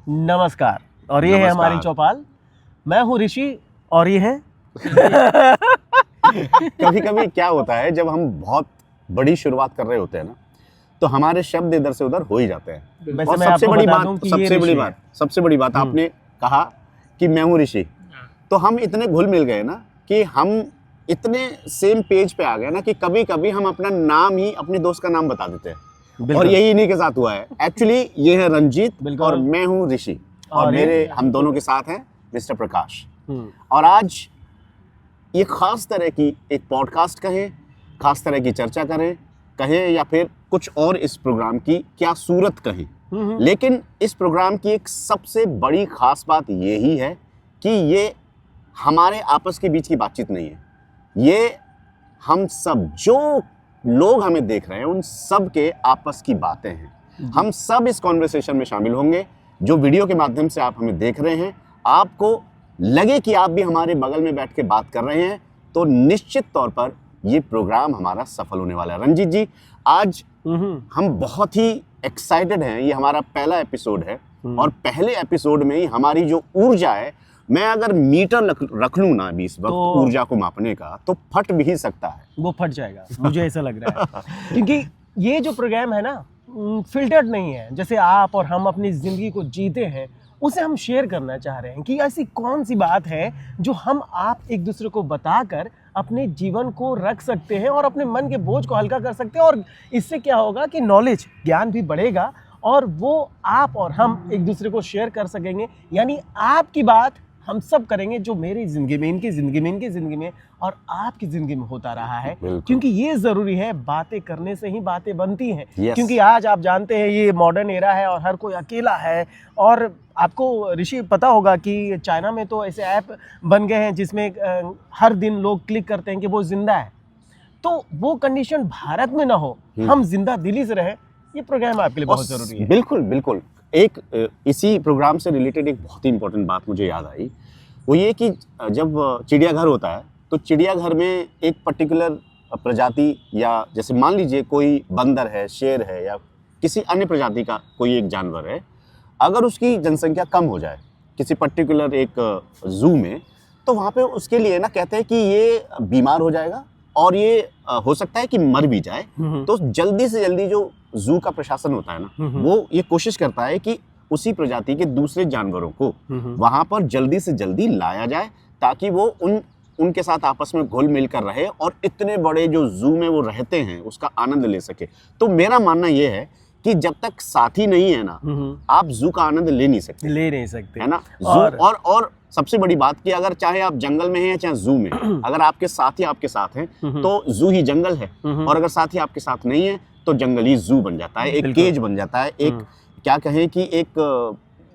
नमस्कार। और ये है हमारी चौपाल। मैं हूँ ऋषि और ये है कभी कभी क्या होता है, जब हम बहुत बड़ी शुरुआत कर रहे होते हैं ना, तो हमारे शब्द इधर से उधर हो ही जाते हैं। वैसे और मैं आपको बता दूं कि ये ऋषि है। सबसे बड़ी बात आपने कहा कि मैं हूँ ऋषि, तो हम इतने घुल मिल गए ना कि हम इतने सेम पेज पे आ गए ना कि कभी कभी हम अपना नाम ही अपने दोस्त का नाम बता देते हैं। और यही इन्हीं के साथ हुआ है। एक्चुअली ये है रंजीत और मैं हूँ ऋषि, और मेरे हम दोनों के साथ हैं मिस्टर प्रकाश। और आज ये खास तरह की एक पॉडकास्ट कहें, खास तरह की चर्चा कहें या फिर कुछ और इस प्रोग्राम की क्या सूरत कहें, लेकिन इस प्रोग्राम की एक सबसे बड़ी खास बात यही है कि ये हमारे आपस के बीच की बातचीत नहीं है। ये हम सब जो लोग हमें देख रहे हैं उन सब के आपस की बातें हैं। हम सब इस कॉन्वर्सेशन में शामिल होंगे। जो वीडियो के माध्यम से आप हमें देख रहे हैं, आपको लगे कि आप भी हमारे बगल में बैठ के बात कर रहे हैं, तो निश्चित तौर पर ये प्रोग्राम हमारा सफल होने वाला है। रंजीत जी, आज हम बहुत ही एक्साइटेड हैं। ये हमारा पहला एपिसोड है और पहले एपिसोड में ही हमारी जो ऊर्जा है, मैं अगर मीटर रख लूं ना अभी इस वक्त तो ऊर्जा को मापने का, तो फट भी ही सकता है। वो फट जाएगा, मुझे ऐसा लग रहा है। क्योंकि ये जो प्रोग्राम है ना, फिल्टर्ड नहीं है। जैसे आप और हम अपनी जिंदगी को जीते हैं, उसे हम शेयर करना चाह रहे हैं कि ऐसी कौन सी बात है जो हम आप एक दूसरे को बताकर अपने जीवन को रख सकते हैं और अपने मन के बोझ को हल्का कर सकते हैं। और इससे क्या होगा कि नॉलेज, ज्ञान भी बढ़ेगा और वो आप और हम एक दूसरे को शेयर कर सकेंगे। यानी आपकी बात हम सब करेंगे, जो मेरी जिंदगी में, इनकी जिंदगी में, इनकी जिंदगी में और आपकी जिंदगी में होता रहा है। क्योंकि ये जरूरी है, बातें करने से ही बातें बनती हैं। क्योंकि आज आप जानते हैं ये मॉडर्न एरा है और हर कोई अकेला है। और आपको ऋषि पता होगा कि चाइना में तो ऐसे ऐप बन गए हैं जिसमें हर दिन लोग क्लिक करते हैं कि वो जिंदा है। तो वो कंडीशन भारत में ना हो, हम जिंदा दिली से रहें, ये प्रोग्राम आपके लिए बहुत जरूरी है। बिल्कुल बिल्कुल। एक इसी प्रोग्राम से रिलेटेड एक बहुत ही इंपॉर्टेंट बात मुझे याद आई। वो ये कि जब चिड़ियाघर होता है, तो चिड़ियाघर में एक पर्टिकुलर प्रजाति, या जैसे मान लीजिए कोई बंदर है, शेर है, या किसी अन्य प्रजाति का कोई एक जानवर है, अगर उसकी जनसंख्या कम हो जाए किसी पर्टिकुलर एक जू में, तो वहाँ पे उसके लिए ना कहते हैं कि ये बीमार हो जाएगा और ये हो सकता है कि मर भी जाए। तो जल्दी से जल्दी जो जू का प्रशासन होता है ना, वो ये कोशिश करता है कि उसी प्रजाति के दूसरे जानवरों को वहां पर जल्दी से जल्दी लाया जाए, ताकि वो उनके साथ आपस में घुल मिल कर रहे और इतने बड़े जो जू में वो रहते हैं उसका आनंद ले सके। तो मेरा मानना ये है कि जब तक साथी नहीं है ना, आप जू का आनंद ले नहीं सकते, है ना। और सबसे बड़ी बात कि अगर चाहे आप जंगल में हैं या चाहे जू में, अगर आपके साथी आपके साथ हैं तो जू ही जंगल है, और अगर साथी आपके साथ नहीं है तो जंगल ही जू बन जाता है, एक केज बन जाता है, एक क्या कहें कि एक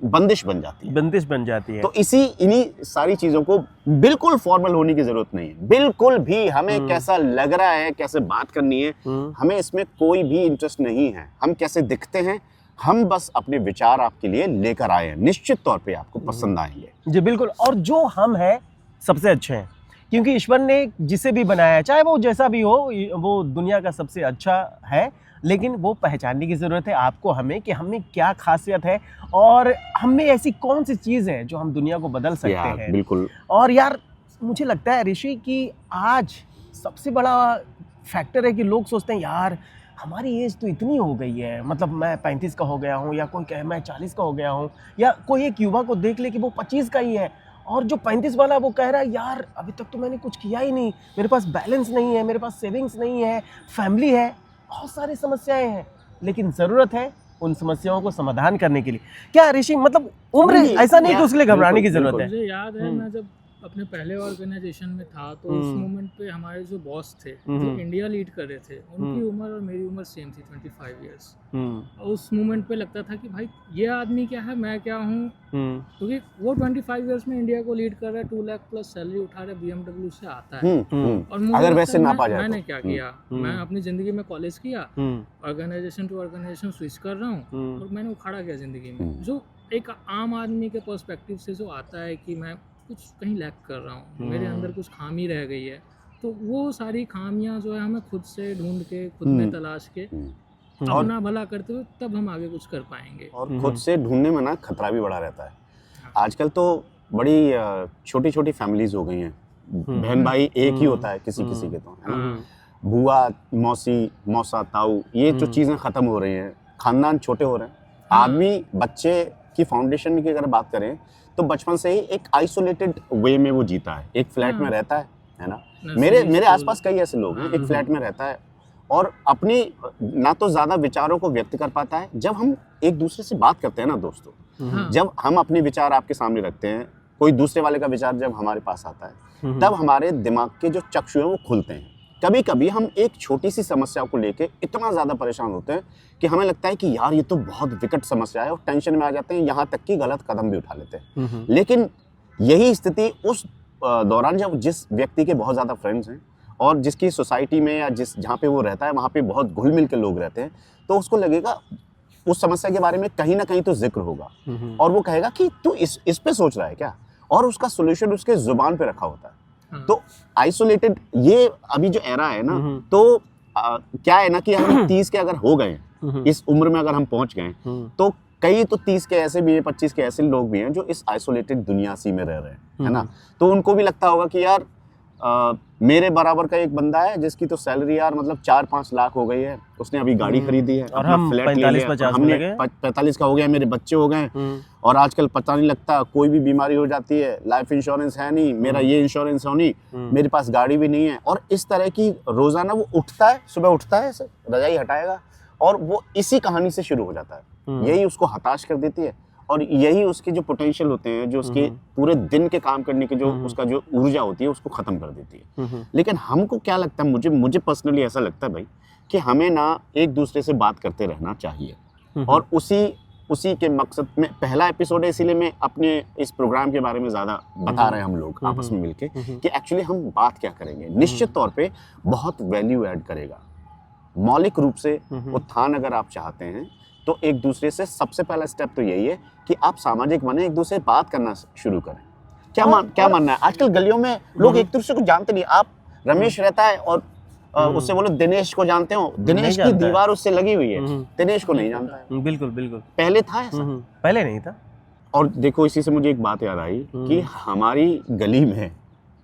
बंदिश बन जाती है। तो इन्हीं सारी चीजों को बिल्कुल फॉर्मल होने की जरूरत नहीं है। बिल्कुल भी हमें कैसा लग रहा है, कैसे बात करनी है, हमें इसमें कोई भी इंटरेस्ट नहीं है। हम कैसे दिखते हैं, हम बस अपने विचार आपके लिए लेकर आए हैं। निश्चित तौर पे आपको पसंद आएंगे जी, बिल्कुल। और जो हम हैं सबसे अच्छे हैं, क्योंकि ईश्वर ने जिसे भी बनाया, चाहे वो जैसा भी हो, वो दुनिया का सबसे अच्छा है। लेकिन वो पहचानने की ज़रूरत है आपको, हमें, कि हमें क्या खासियत है और हमें ऐसी कौन सी चीज़ है जो हम दुनिया को बदल सकते हैं। बिल्कुल। और यार, मुझे लगता है ऋषि कि आज सबसे बड़ा फैक्टर है कि लोग सोचते हैं यार हमारी एज तो इतनी हो गई है, मतलब मैं 35 का हो गया हूँ, या कोई कहे मैं 40 का हो गया हूँ, या कोई एक युवा को देख ले कि वो 25 का ही है, और जो 35 वाला वो कह रहा है यार अभी तक तो मैंने कुछ किया ही नहीं, मेरे पास बैलेंस नहीं है, मेरे पास सेविंग्स नहीं है, फैमिली है, बहुत सारी समस्याएं हैं। लेकिन ज़रूरत है उन समस्याओं को समाधान करने के लिए। क्या ऋषि, मतलब उम्र ऐसा नहीं कि उसके लिए घबराने की जरूरत है। मुझे याद है मैं जब अपने पहले ऑर्गेनाइजेशन में था, तो उस मोमेंट पे हमारे जो बॉस थे, जो इंडिया लीड कर रहे थे, उनकी उम्र और मेरी उम्र सेम थी, 25 इयर्स। और उस मोमेंट पे लगता था कि भाई ये आदमी क्या है, मैं क्या हूँ, क्योंकि वो 25 इयर्स में इंडिया को लीड कर रहा है, 2 लाख प्लस सैलरी उठा रहा है, BMW से आता है। और अगर वैसे ना पा जाए, मैंने क्या किया, मैं अपनी जिंदगी में कॉलेज किया, ऑर्गेनाइजेशन टू ऑर्गेनाइजेशन स्विच कर रहा हूँ, और मैंने उखाड़ा किया जिंदगी में। जो एक आम आदमी के पर्सपेक्टिव से जो आता है कि मैं कुछ कहीं लैक कर रहा हूँ, मेरे अंदर कुछ खामी रह गई है, तो वो सारी खामियां जो है हमें खुद से ढूंढ के, खुद में तलाश के अपना भला करते हुए तब हम आगे कुछ कर पाएंगे। और खुद से ढूंढने में ना खतरा भी बड़ा रहता है। आजकल तो बड़ी छोटी छोटी फैमिलीज हो गई हैं, बहन भाई एक ही होता है किसी किसी के, तो है ना, बुआ मौसी मौसा ताऊ, ये जो चीज़ें ख़त्म हो रही हैं, ख़ानदान छोटे हो रहे हैं। आदमी बच्चे की फाउंडेशन की अगर बात करें तो बचपन से ही एक आइसोलेटेड वे में वो जीता है, एक फ्लैट में रहता है ना। मेरे आसपास कई ऐसे लोग हैं, एक फ्लैट में रहता है और अपनी ना तो ज़्यादा विचारों को व्यक्त कर पाता है। जब हम एक दूसरे से बात करते हैं ना दोस्तों, जब हम अपने विचार आपके सामने रखते हैं, कोई दूसरे वाले का विचार जब हमारे पास आता है, तब हमारे दिमाग के जो चक्षु हैं वो खुलते हैं। कभी कभी हम एक छोटी सी समस्या को लेके इतना ज़्यादा परेशान होते हैं कि हमें लगता है कि यार ये तो बहुत विकट समस्या है, और टेंशन में आ जाते हैं, यहाँ तक कि गलत कदम भी उठा लेते हैं। लेकिन यही स्थिति उस दौरान जब जिस व्यक्ति के बहुत ज़्यादा फ्रेंड्स हैं और जिसकी सोसाइटी में या जहाँ पे वो रहता है वहाँ पे बहुत घुल मिल के लोग रहते हैं, तो उसको लगेगा उस समस्या के बारे में कहीं ना कहीं तो जिक्र होगा, और वो कहेगा कि तू इस पे सोच रहा है क्या, और उसका सोल्यूशन उसके जुबान पे रखा होता है। तो आइसोलेटेड ये अभी जो एरा है ना, तो क्या है ना कि हम 30 के अगर हो गए, इस उम्र में अगर हम पहुंच गए, तो कई तो 30 के ऐसे भी हैं, 25 के ऐसे लोग भी हैं जो इस आइसोलेटेड दुनिया सी में रह रहे हैं, है ना। तो उनको भी लगता होगा कि यार मेरे बराबर का एक बंदा है जिसकी तो सैलरी यार मतलब 4-5 लाख हो गई है, उसने अभी गाड़ी खरीदी है, और हम 45-50 में लगे, 45 का हो गया, मेरे बच्चे हो गए, और आजकल पता नहीं लगता, कोई भी बीमारी हो जाती है, लाइफ इंश्योरेंस है नहीं, मेरा ये इंश्योरेंस हो नहीं, मेरे पास गाड़ी भी नहीं है। और इस तरह की रोजाना वो उठता है, सुबह उठता है, रजाई हटाएगा और वो इसी कहानी से शुरू हो जाता है। यही उसको हताश कर देती है, और यही उसके जो पोटेंशियल होते हैं, जो उसके पूरे दिन के काम करने की जो उसका जो ऊर्जा होती है, उसको खत्म कर देती है। लेकिन हमको क्या लगता है, मुझे पर्सनली ऐसा लगता है भाई, कि हमें ना एक दूसरे से बात करते रहना चाहिए, और उसी के मकसद में पहला एपिसोड है, इसीलिए मैं अपने इस प्रोग्राम के बारे में ज़्यादा बता रहे हैं हम लोग आपस में मिलके कि एक्चुअली हम बात क्या करेंगे। निश्चित तौर पे बहुत वैल्यू ऐड करेगा। मौलिक रूप से उत्थान अगर आप चाहते हैं तो एक दूसरे से सबसे पहला स्टेप तो यही है कि आप सामाजिक बने, एक दूसरे से बात करना शुरू करें। क्या मानना है, आजकल गलियों में लोग एक दूसरे को जानते नहीं। आप रमेश रहता है और उससे बोलो दिनेश को जानते हो, दिनेश की दीवार उससे लगी हुई है, दिनेश को नहीं जानता है। बिल्कुल बिल्कुल, पहले था ऐसा? पहले नहीं था। और देखो, इसी से मुझे एक बात याद आई कि हमारी गली में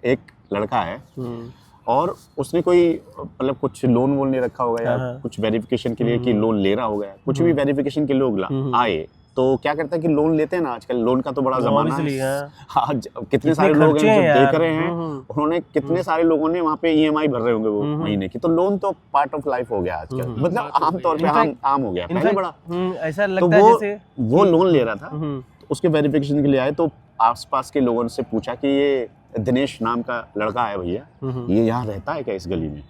एक लड़का है और उसने कोई मतलब कुछ लोन वोन नहीं रखा होगा या कुछ वेरिफिकेशन के लिए कि लोन ले रहा होगा, कुछ भी वेरिफिकेशन के लोग आए, तो क्या करता है कि लोन लेते हैं ना, आजकल लोन का तो बड़ा जमाना है। आज कितने सारे लोग हैं जो देख रहे हैं, उन्होंने कितने सारे लोगों ने वहाँ पे EMI भर रहे होंगे वो महीने की। तो लोन तो पार्ट ऑफ लाइफ हो गया आजकल, मतलब आमतौर पे आम हो गया, पहले बड़ा ऐसा लगता है जैसे वो लोन ले रहा था। तो उसके वेरिफिकेशन के लिए आए, तो आसपास के लोगों से पूछा कि ये दिनेश नाम का लड़का है भैया, ये यहाँ रहता है क्या इस गली में?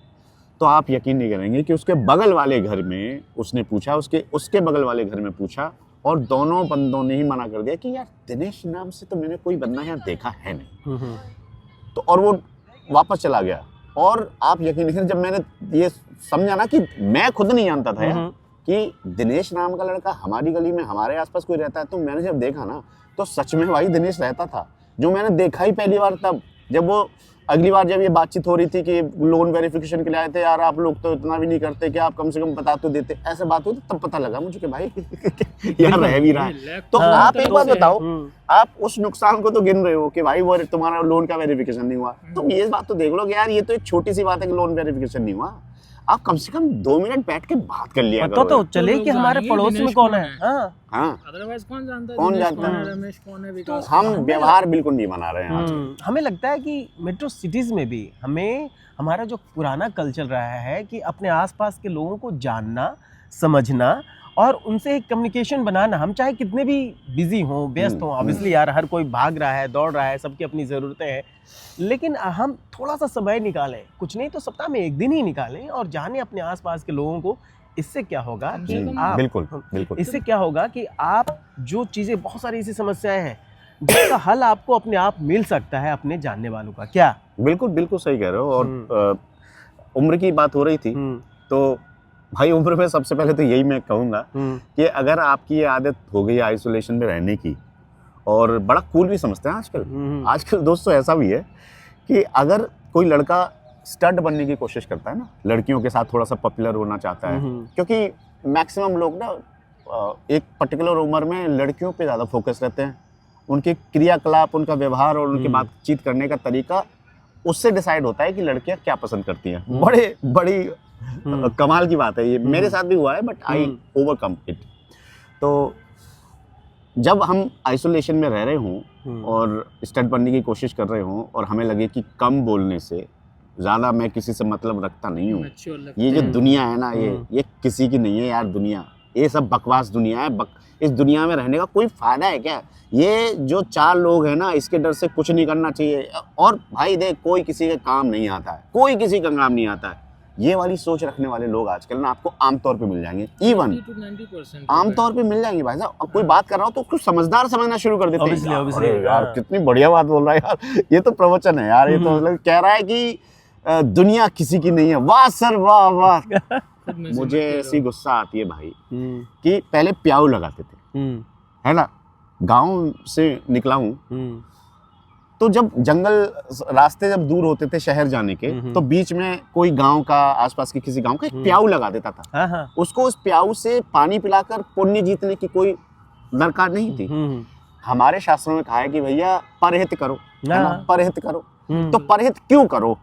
तो आप यकीन नहीं करेंगे कि उसके बगल वाले घर में उसने पूछा, उसके बगल वाले घर में पूछा, और दोनों बंदों ने ही मना कर दिया कि यार दिनेश नाम से तो मैंने कोई बंदा यहाँ देखा है नहीं। तो और वो वापस चला गया। और आप यकीन नहीं करेंगे, जब मैंने ये समझा ना कि मैं खुद नहीं जानता था यार कि दिनेश नाम का लड़का हमारी गली में हमारे आसपास कोई रहता है, तो मैंने जब देखा ना, तो सच में भाई दिनेश रहता था। जो मैंने देखा ही पहली बार तब, जब वो अगली बार जब ये बातचीत हो रही थी कि लोन वेरिफिकेशन के लिए आए थे, यार आप लोग तो इतना भी नहीं करते कि आप कम से कम बता तो देते, ऐसे बात हुई, तो तब पता लगा मुझे कि भाई यार रह भी रहा है। तो आप एक बात बताओ, आप उस नुकसान को तो गिन रहे हो कि भाई वो तुम्हारा लोन का वेरिफिकेशन नहीं हुआ, तुम ये बात तो देख लो कि यार ये तो एक छोटी सी बात है कि लोन वेरिफिकेशन नहीं हुआ। आप कम से कम 2 मिनट बैठ के बात कर लिया करो, तो चले कि हमारे पड़ोस में कौन है। अदरवाइज कौन जानता है रमेश कौन है, विकास। हम व्यवहार बिल्कुल नहीं बना रहे हैं। हमें लगता है कि मेट्रो सिटीज में भी हमें हमारा जो पुराना कल्चर रहा है कि अपने आसपास के लोगों को जानना, समझना और उनसे एक कम्युनिकेशन बनाना। हम चाहे कितने भी बिजी हों, व्यस्त हों, ऑब्वियसली यार हर कोई भाग रहा है, दौड़ रहा है, सबकी अपनी ज़रूरतें हैं, लेकिन हम थोड़ा सा समय निकालें, कुछ नहीं तो सप्ताह में 1 दिन ही निकालें और जाने अपने आसपास के लोगों को। इससे क्या होगा कि आप बिल्कुल इससे क्या होगा कि आप जो चीज़ें, बहुत सारी ऐसी समस्याएं हैं जिसका हल आपको अपने आप मिल सकता है अपने जानने वालों का। क्या बिल्कुल सही कह रहे हो। और उम्र की बात हो रही थी, तो भाई उम्र में सबसे पहले तो यही मैं कहूँगा कि अगर आपकी ये आदत हो गई आइसोलेशन में रहने की, और बड़ा कूल भी समझते हैं आजकल दोस्तों, ऐसा भी है कि अगर कोई लड़का स्टड बनने की कोशिश करता है ना, लड़कियों के साथ थोड़ा सा पॉपुलर होना चाहता है, क्योंकि मैक्सिमम लोग ना एक पर्टिकुलर उम्र में लड़कियों पे ज़्यादा फोकस रहते हैं, उनके क्रियाकलाप, उनका व्यवहार और उनकी बातचीत करने का तरीका उससे डिसाइड होता है कि लड़कियां क्या पसंद करती हैं। बड़ी कमाल की बात है ये, मेरे साथ भी हुआ है, बट आई ओवरकम इट। तो जब हम आइसोलेशन में रह रहे हों और स्टड बनने की कोशिश कर रहे हों और हमें लगे कि कम बोलने से ज़्यादा मैं किसी से मतलब रखता नहीं हूँ, ये जो दुनिया है ना, ये किसी की नहीं है यार दुनिया, ये सब बकवास दुनिया है। इस दुनिया में रहने का कोई फ़ायदा है क्या? ये जो 4 लोग हैं ना, इसके डर से कुछ नहीं करना चाहिए। और भाई देख, कोई किसी के काम नहीं आता है, कोई किसी का काम नहीं आता है। ये वाली सोच रखने वाले लोग आजकल ना आपको आमतौर पे मिल जाएंगे, इवन 90% आमतौर पे मिल जाएंगे भाई साहब। अब कोई बात कर रहा हो तो कुछ समझदार समझना शुरू कर देते हैं। Obviously, अरे यार कितनी बढ़िया बात बोल रहा है यार, ये तो प्रवचन है यार, ये तो मतलब कह रहा है कि दुनिया किसी की नहीं है। वाह सर वाह वाह। मुझे ऐसी गुस्सा आती है भाई कि पहले प्याऊ लगाते थे, है ना, गांव से निकला हूँ तो जब जंगल रास्ते जब दूर होते थे शहर जाने के, तो बीच में कोई गांव का, आसपास के किसी गांव का एक प्याऊ लगा देता था। उसको उस प्याऊ से पानी पिलाकर पुण्य जीतने की कोई दरकार नहीं थी। हमारे शास्त्रों में कहा है कि भैया परहित करो, है ना, परहित करो। तो परहित क्यों करो,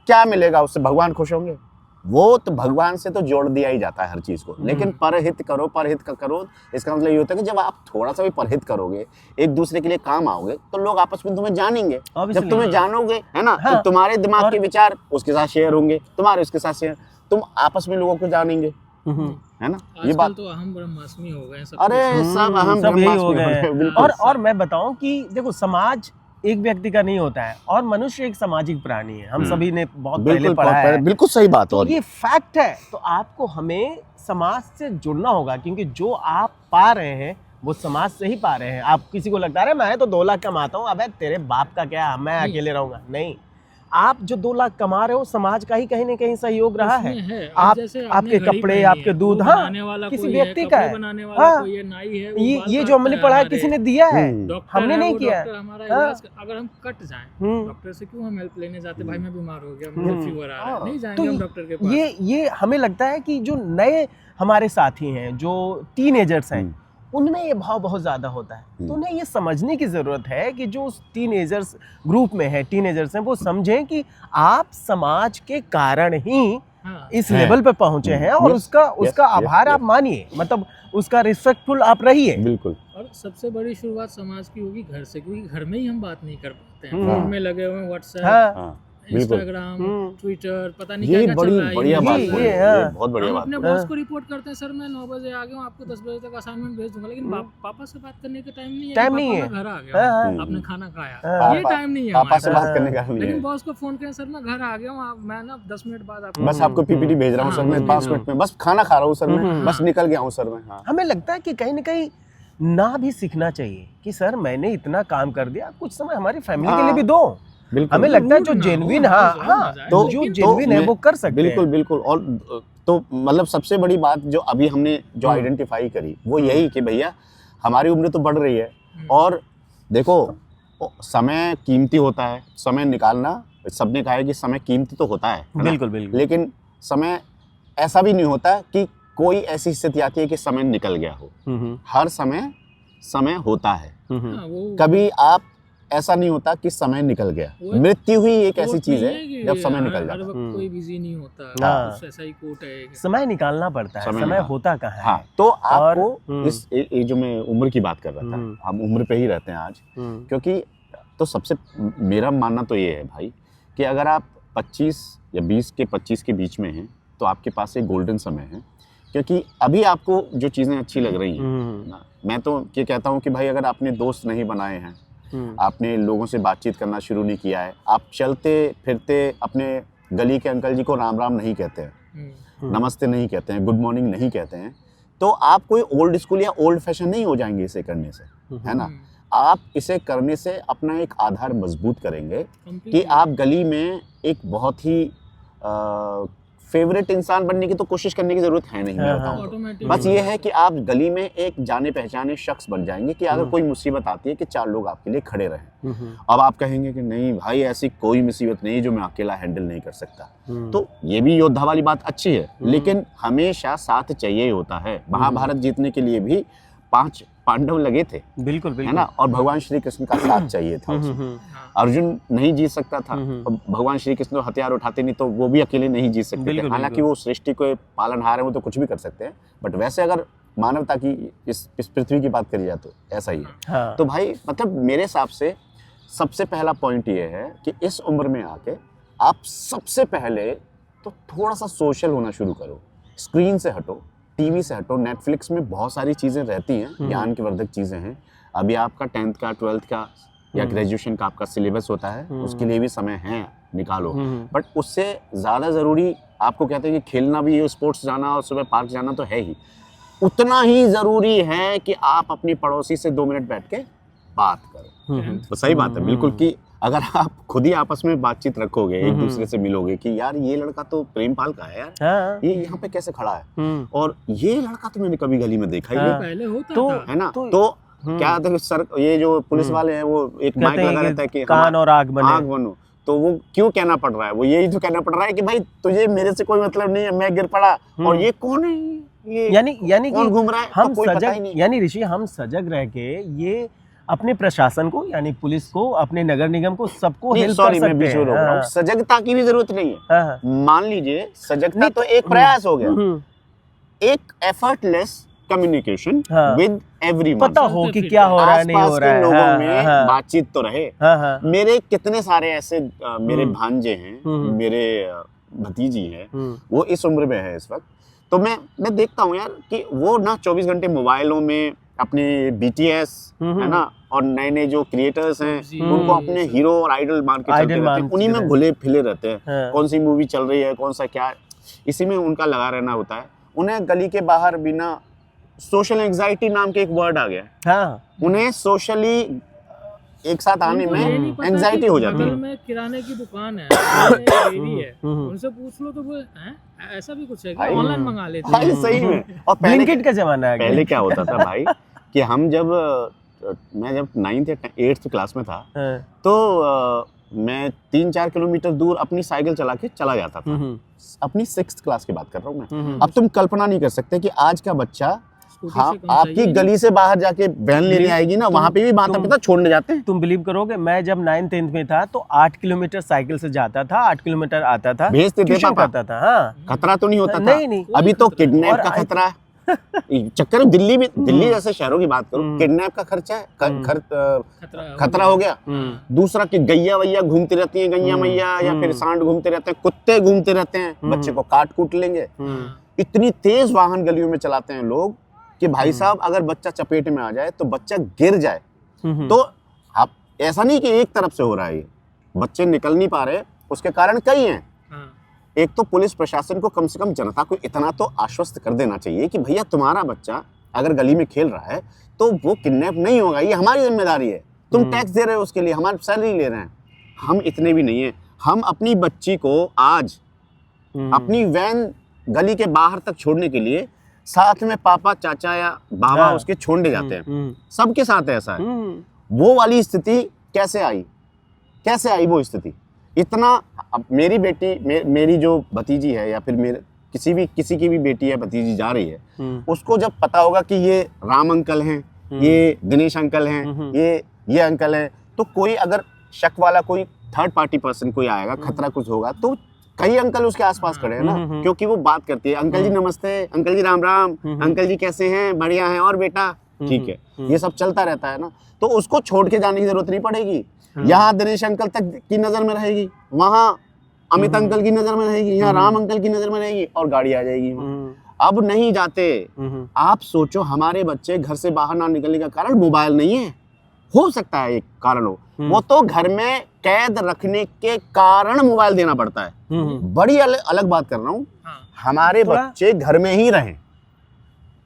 क्या मिलेगा उससे? भगवान खुश होंगे? वो तो भगवान से तो जोड़ दिया ही जाता है हर चीज को, लेकिन परहित करो, परहित करो, इसका मतलब ये होता है कि जब आप थोड़ा सा भी परहित करोगे, एक दूसरे के लिए काम आओगे, तो लोग आपस में तुम्हें जानेंगे। जब तुम्हें जानोगे, है ना, तो तुम्हारे दिमाग के विचार उसके साथ शेयर होंगे, तुम्हारे उसके साथ शेयर, तुम आपस में लोगों को जानेंगे, है ना। ये बात तो अहम ब्रह्मास्मि हो गए सब। अरे सब अहम सब यही हो ब्रह्मास्मि गए। और मैं बताऊं कि देखो, समाज एक व्यक्ति का नहीं होता है और मनुष्य एक सामाजिक प्राणी है। हम सभी ने बहुत पहले पढ़ा है। बिल्कुल सही बात है, तो ये फैक्ट है। तो आपको हमें समाज से जुड़ना होगा, क्योंकि जो आप पा रहे हैं वो समाज से ही पा रहे हैं। आप किसी को लगता है मैं तो 2 लाख कमाता हूँ, अबे तेरे बाप का क्या, मैं अकेले रहूंगा? नहीं, आप जो 2 लाख कमा रहे हो, समाज का ही कहीं ना कहीं सहयोग रहा है। आप आपके कपड़े, आपके दूध, हाँ, किसी व्यक्ति का है। हाँ, ये जो हमने पढ़ा है किसी ने दिया है, हमने नहीं किया है। अगर हम कट जाएं, डॉक्टर से क्यों हम हेल्प लेने जाते? भाई मैं बीमार हो गया, मुझे फीवर आ रहा है, नहीं जाएंगे हम डॉक्टर के पास। ये हमें लगता है कि जो नए हमारे साथी हैं, जो टीनेजर्स हैं, उनमें ये भाव बहुत ज्यादा होता है। तो उन्हें ये समझने की जरूरत है कि जो उस टीनेजर्स ग्रुप में है, टीनेजर्स हैं, वो समझें कि आप समाज के कारण ही इस लेवल पे पहुंचे हैं और उसका आभार आप मानिए, मतलब उसका रिस्पेक्टफुल आप रहिए। बिल्कुल। और सबसे बड़ी शुरुआत समाज की होगी घर से, क्योंकि घर में ही हम बात नहीं कर पाते हैं। फोन में लगे हुए व्हाट्सएप, इंस्टाग्राम, ट्विटर, पता नहीं क्या क्या चल रहा है। बढ़िया बात है, बहुत बढ़िया बात। अपने बॉस को रिपोर्ट करते हैं, सर मैं 9 बजे आ गया हूँ, आपको 10 बजे तक असाइनमेंट भेज दूंगा, लेकिन पापा से बात करने का टाइम नहीं है। घर आ गया, आपने खाना खाया, ये टाइम नहीं है पापा से बात करने का। लेकिन बॉस को फोन करें, सर मैं घर आ गया हूँ, मैं ना 10 मिनट बाद आपको बस आपको पीपीटी भेज रहा हूँ सर, मैं 5 मिनट में बस खाना खा रहा हूँ सर, मैं बस निकल गया हूँ सर मैं। हमें लगता है कि कहीं ना कहीं ना भी सीखना चाहिए कि सर मैंने इतना काम कर दिया, कुछ समय हमारी फैमिली के लिए भी दो। हमें लगता है जो जेन्युइन, तो जो जेन्युइन है वो कर सकते हैं। बिल्कुल बिल्कुल। और तो मतलब सबसे बड़ी बात जो अभी हमने जो आइडेंटिफाई करी वो यही कि भैया हमारी उम्र तो बढ़ रही है, और देखो समय कीमती होता है, समय निकालना, सबने कहा है कि समय कीमती तो होता है, बिल्कुल बिल्कुल, लेकिन समय ऐसा भी नहीं होता कि कोई ऐसी स्थिति आती है कि समय निकल गया हो। हर समय होता है, कभी आप ऐसा नहीं होता कि समय निकल गया। मृत्यु ही एक ऐसी चीज है जब समय निकल जाता है। कोई बिजी नहीं होता, ऐसा ही कोट है, समय निकालना पड़ता है, समय होता कहाँ है। हाँ, तो आपको इस जो मैं उम्र की बात कर रहा था, हम उम्र पे ही रहते हैं आज, क्योंकि तो सबसे मेरा मानना तो ये है भाई कि अगर आप 25 या 20 के 25 के बीच में हैं तो आपके पास एक गोल्डन समय है, क्योंकि अभी आपको जो चीज़ें अच्छी लग रही हैं, मैं तो ये कहता हूँ कि भाई अगर आपने दोस्त नहीं बनाए हैं, आपने लोगों से बातचीत करना शुरू नहीं किया है, आप चलते फिरते अपने गली के अंकल जी को राम राम नहीं कहते हैं, नमस्ते नहीं कहते हैं, गुड मॉर्निंग नहीं कहते हैं, तो आप कोई ओल्ड स्कूल या ओल्ड फैशन नहीं हो जाएंगे इसे करने से, है ना। आप इसे करने से अपना एक आधार मजबूत करेंगे कि आप गली में एक बहुत ही फेवरेट इंसान बनने की तो कोशिश करने की जरूरत है नहीं, मैं हाँ, बताऊं तो। ऑटोमेटिक बस ये है कि आप गली में एक जाने पहचाने शख्स बन जाएंगे कि अगर कोई मुसीबत आती है कि 4 लोग आपके लिए खड़े रहें। अब आप कहेंगे कि नहीं भाई ऐसी कोई मुसीबत नहीं जो मैं अकेला हैंडल नहीं कर सकता, तो ये भी योद्धा वाली बात अच्छी है, लेकिन हमेशा साथ चाहिए होता है। महाभारत जीतने के लिए भी 5 पांडव लगे थे, बिल्कुल है बिल्कुल। ना, और भगवान श्री कृष्ण का साथ चाहिए था उसमें। अर्जुन नहीं जीत सकता था, और भगवान श्री कृष्ण हथियार उठाते नहीं तो वो भी अकेले नहीं जीत सकते थे। बिल्कुल, हालांकि बिल्कुल। वो सृष्टि को पालनहार है, वो तो कुछ भी कर सकते हैं, बट वैसे अगर मानवता की इस पृथ्वी की बात करी जाए तो ऐसा ही है। हाँ। तो भाई मतलब मेरे हिसाब से सबसे पहला पॉइंट ये है कि इस उम्र में आके आप सबसे पहले तो थोड़ा सा सोशल होना शुरू करो, स्क्रीन से हटो, टीवी से हटो। नेटफ्लिक्स में बहुत सारी चीज़ें रहती हैं, ज्ञान के वर्धक चीज़ें हैं। अभी आपका 10th का 12th का या ग्रेजुएशन का आपका सिलेबस होता है, उसके लिए भी समय है, निकालो। बट उससे ज़्यादा ज़रूरी आपको कहते हैं कि खेलना भी है, स्पोर्ट्स जाना और सुबह पार्क जाना तो है ही, उतना ही ज़रूरी है कि आप अपनी पड़ोसी से 2 मिनट बैठ के बात करो। तो सही बात है बिल्कुल, कि अगर आप खुद ही आपस में बातचीत रखोगे, एक दूसरे से मिलोगे कि यार ये लड़का तो प्रेमपाल का है यार, हाँ। ये यहाँ पे कैसे खड़ा है, और ये लड़का तो मैंने कभी गली में देखा ही नहीं, पहले होता तो था। है ना। तो क्या था कि सर ये जो पुलिस वाले हैं वो एक माइक लगा रहता है कि कान और आग बने। आग बनो, तो वो क्यों कहना पड़ रहा है, वो यही तो कहना पड़ रहा है कि भाई तुझे मेरे से कोई मतलब नहीं है, मैं गिर पड़ा और ये कौन है, ये यानी कौन कि घूम रहा है, हम तो कोई पता ही सजग, नहीं। यानी ऋषि हम सजग रह के ये अपने प्रशासन को यानी पुलिस को, अपने नगर निगम को, सबको हेल्प कर सॉरी मैं सकते बीच में रोक रहा हूँ, हैं। सजगता की भी जरूरत नहीं है। हाँ। मान लीजिए सजगता नहीं, तो एक प्रयास हो गया, हम्म, एक एफर्टलेस कम्युनिकेशन हाँ। विद एवरीवन, पता हो कि क्या हो रहा है, नहीं हो रहा है। लोगों हाँ, में हाँ, बातचीत तो रहे। हाँ। मेरे कितने सारे ऐसे मेरे भांजे हैं, मेरे भतीजी हैं, वो इस उम्र में है इस वक्त, तो मैं देखता हूँ यार कि वो ना 24 घंटे मोबाइलों में अपने BTS है ना, और नए नए जो क्रिएटर्स हैं उनको अपने हीरो और आइडल मान के चलते रहते हैं, उन्हीं में घुले फिले रहते हैं। हाँ। कौन सी मूवी चल रही है, कौन सा क्या, इसी में उनका लगा रहना होता है। उन्हें गली के बाहर बिना, सोशल एंग्जाइटी नाम के एक वर्ड आ गया, हाँ। उन्हें सोशली एक साथ आने उनको में ये नहीं पता एंग्जाइटी कि हो जाती बगल है। में किराने की दुकान है, सामने एक डेयरी है, उनसे पूछ लो तो वो हैं ऐसा भी कुछ है क्या, ऑनलाइन मंगा लेते भाई हैं। सही में। और पहले ब्लिंकिट का जमाना आ गया। पहले क्या होता था भाई कि हम जब मैं जब 9th या 8th क्लास में था, हाँ। तो मैं 3-4 किलोमीटर दूर अपनी साइकिल चला के चला जाता था। अपनी 6th क्लास की बात कर रहा हूँ मैं। अब तुम कल्पना नहीं कर सकते कि आज का बच्चा, स्कूटी हाँ, से कम आपकी चाहिए। गली से बाहर जाके वैन लेने आएगी ना, वहां पे भी माता पिता छोड़ने जाते हैं। तुम बिलीव करोगे, मैं जब 9th-10th में था तो 8 किलोमीटर साइकिल से जाता था, 8 किलोमीटर आता था, भेजते थे ट्यूशन पापा। करता था। हाँ। खतरा तो नहीं होता था। नहीं। अभी तो किडनैप और का खतरा है। चक्कर में दिल्ली में, दिल्ली जैसे शहरों की बात करूं, किडनैप का खर्चा है, खतरा हो गया। दूसरा कि गैया वैया घूमती रहती हैं, गैया मैया या फिर सांड घूमते रहते हैं, कुत्ते घूमते रहते हैं, बच्चे को काट कूट लेंगे। इतनी तेज वाहन गलियों में चलाते हैं लोग कि भाई साहब अगर बच्चा चपेट में आ जाए तो बच्चा गिर जाए, तो आप ऐसा नहीं कि एक तरफ से हो रहा है, ये बच्चे निकल नहीं पा रहे, उसके कारण कई हैं। एक तो पुलिस प्रशासन को कम से कम जनता को इतना तो आश्वस्त कर देना चाहिए कि भैया तुम्हारा बच्चा अगर गली में खेल रहा है तो वो किडनैप नहीं होगा, ये हमारी जिम्मेदारी है, तुम टैक्स दे रहे हो उसके लिए, हमारी सैलरी ले रहे हैं। हम इतने भी नहीं है, हम अपनी बच्ची को आज अपनी वैन गली के बाहर तक छोड़ने के लिए साथ में पापा चाचा या बाबा उसके छोड़ने जाते हैं। सबके साथ ऐसा है। वो वाली स्थिति कैसे आई वो स्थिति? इतना, अब मेरी बेटी, मेरी जो भतीजी है या फिर मेरे किसी की भी बेटी है भतीजी जा रही है, उसको जब पता होगा कि ये राम अंकल हैं, ये दिनेश अंकल हैं, ये अंकल हैं, तो कोई अगर शक वाला कोई थर्ड पार्टी पर्सन कोई आएगा, खतरा कुछ होगा, तो कई अंकल उसके आसपास खड़े हैं ना, क्योंकि वो बात करती है, अंकल जी नमस्ते, अंकल जी राम राम, अंकल जी कैसे हैं, बढ़िया हैं, और बेटा ठीक है, ये सब चलता रहता है ना, तो उसको छोड़ के जाने की जरूरत नहीं पड़ेगी। यहाँ दिनेश अंकल तक की नजर में रहेगी, वहाँ अमित अंकल की नजर में रहेगी, यहाँ राम अंकल की नजर में रहेगी, और गाड़ी आ जाएगी। अब नहीं जाते। आप सोचो, हमारे बच्चे घर से बाहर ना निकलने का कारण मोबाइल नहीं है, हो सकता है एक कारण हो, वो तो घर में कैद रखने के कारण मोबाइल देना पड़ता है। बड़ी अलग बात कर रहा हूँ, हमारे बच्चे घर में ही रहें,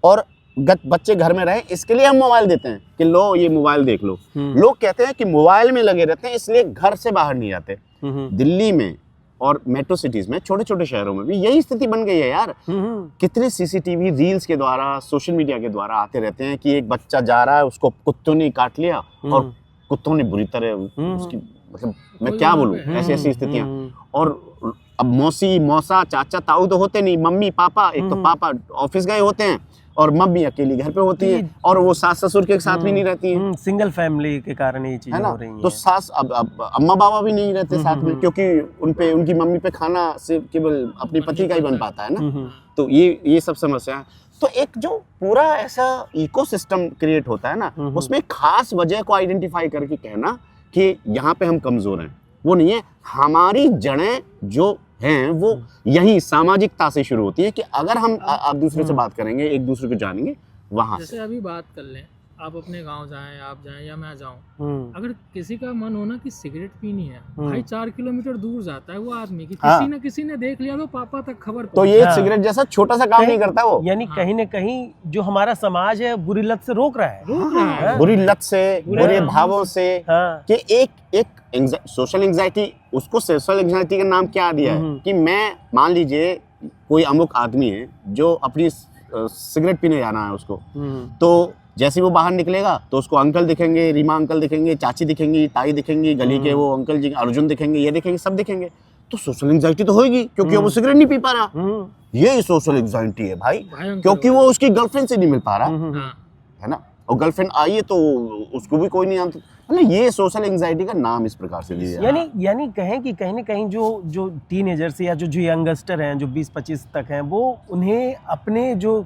और बच्चे घर में रहें इसके लिए हम मोबाइल देते हैं कि लो ये मोबाइल देख लो। लोग कहते हैं कि मोबाइल में लगे रहते हैं इसलिए घर से बाहर नहीं आते। दिल्ली में और मेट्रो सिटीज में, छोटे छोटे शहरों में भी यही स्थिति बन गई है यार। कितने सीसीटीवी रील्स के द्वारा, सोशल मीडिया के द्वारा आते रहते हैं कि एक बच्चा जा रहा है, उसको कुत्तों ने काट लिया और कुत्तों ने बुरी तरह उसकी, मतलब मैं क्या बोलूं, ऐसी ऐसी स्थितियां। और अब मौसी, मौसा, चाचा, ताऊ तो होते नहीं, मम्मी पापा, एक तो पापा ऑफिस गए होते हैं और मम्मी अकेली घर पे होती है, और वो सास ससुर के साथ भी नहीं रहती है। सिंगल फैमिली के कारण ये चीजें हो रही हैं। तो सास अब अम्मा बाबा भी नहीं रहते साथ में, क्योंकि उनकी मम्मी पे खाना सिर्फ केवल अपने पति का ही बन पाता है ना। तो ये सब समस्या है। तो एक जो पूरा ऐसा इकोसिस्टम क्रिएट होता है ना, उसमें खास वजह को आइडेंटिफाई करके कहना कि यहाँ पे हम कमजोर हैं, वो नहीं है। हमारी जड़ें जो हैं वो यही सामाजिकता से शुरू होती है कि अगर हम आप दूसरे से बात करेंगे, एक दूसरे को जानेंगे, वहां जैसे से। अभी बात कर लें, आप अपने गांव जाएं, आप जाएं या मैं जाऊं, अगर किसी का मन हो ना कि सिगरेट पीनी है, भाई 4 किलोमीटर दूर जाता है वो आदमी कि किसी ने देख लिया तो पापा तक खबर तो ये एक सिगरेट जैसा छोटा सा काम नहीं करता वो, यानी कहीं ना कहीं जो हमारा समाज है बुरी लत से रोक रहा है, बुरी लत से, बुरे भावों से, कि एक सोशल एंजाइटी, उसको सोशल एंजाइटी का नाम क्या दिया है कि मैं, मान लीजिए कोई अमुक आदमी है जो अपनी सिगरेट पीने जाना है उसको, तो जैसे वो बाहर निकलेगा तो उसको अंकल दिखेंगे, रीमा अंकल दिखेंगे, चाची दिखेंगी, ताई दिखेंगी, गली के वो अंकल जी अर्जुन दिखेंगे, ये दिखेंगे, सब दिखेंगे, तो सोशल एंजाइटी तो होगी क्योंकि वो सिगरेट नहीं पी पा रहा। ये सोशल एंजाइटी है भाई, क्योंकि वो उसकी गर्लफ्रेंड से नहीं मिल पा रहा है ना, और गर्लफ्रेंड आई है तो उसको भी कोई नहीं जानता, मतलब ये सोशल एंजाइटी का नाम इस प्रकार से दिया। यानी कहें कि कहीं ना कहीं जो टीनेजर्स या जो यंगस्टर हैं, जो 20-25 तक हैं, वो उन्हें अपने जो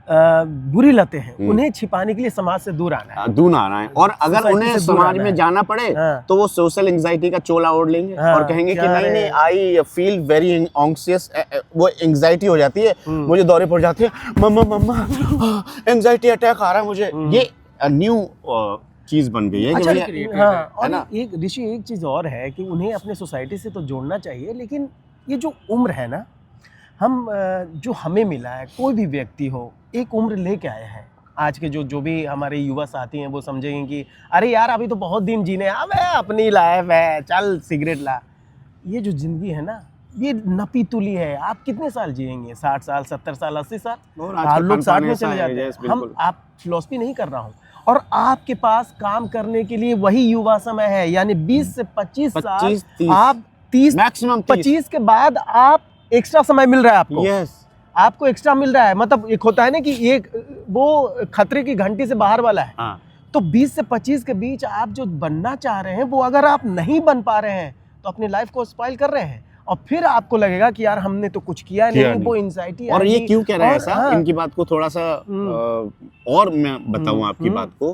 बुरी लतें हैं उन्हें छिपाने के लिए समाज से दूर आना है, और अगर उन्हें समाज में जाना पड़े तो वो सोशल एंजाइटी का चोला ओढ़ लेंगे और कहेंगे कि नहीं आई फील वेरी एंग्जियस, वो एंजाइटी हो जाती है, मुझे दौरे पड़ जाती है, मम्मा एंजाइटी अटैक आ रहा है मुझे। ये न्यू चीज बन गई है कि भैया, और एक ऋषि एक चीज और है कि उन्हें अपने सोसाइटी से तो जोड़ना चाहिए, लेकिन ये जो उम्र है ना, हम जो हमें मिला है, कोई भी व्यक्ति हो, एक उम्र लेके आए हैं। आज के जो भी हमारे युवा साथी हैं वो समझेंगे कि अरे यार अभी तो बहुत दिन जीने, अबे अपनी लाइफ है, चल सिगरेट ला। ये जो जिंदगी है ना, ये नपी तुली है। आप कितने साल जिएंगे? 60 साल, 70 साल, 80 साल, लोग 60 में चले जाते हैं। हम आप फिलॉसफी नहीं कर रहा हूँ, और आपके पास काम करने के लिए वही युवा समय है, यानी 20 से 25 साल, आप 30 मैक्सिमम 25 के बाद आप एक्स्ट्रा समय मिल रहा है आपको। आपको एक्स्ट्रा मिल रहा है, मतलब एक होता है ना कि एक वो खतरे की घंटी से बाहर वाला है। तो 20 से 25 के बीच आप जो बनना चाह रहे हैं वो अगर आप नहीं बन पा रहे हैं तो अपनी लाइफ को स्पॉइल कर रहे हैं, और फिर आपको लगेगा कि यार हमने तो कुछ किया नहीं। वो एंजाइटी। और ये क्यों कह रहे हैं ऐसा? इनकी बात को थोड़ा सा और मैं बताऊं आपकी बात को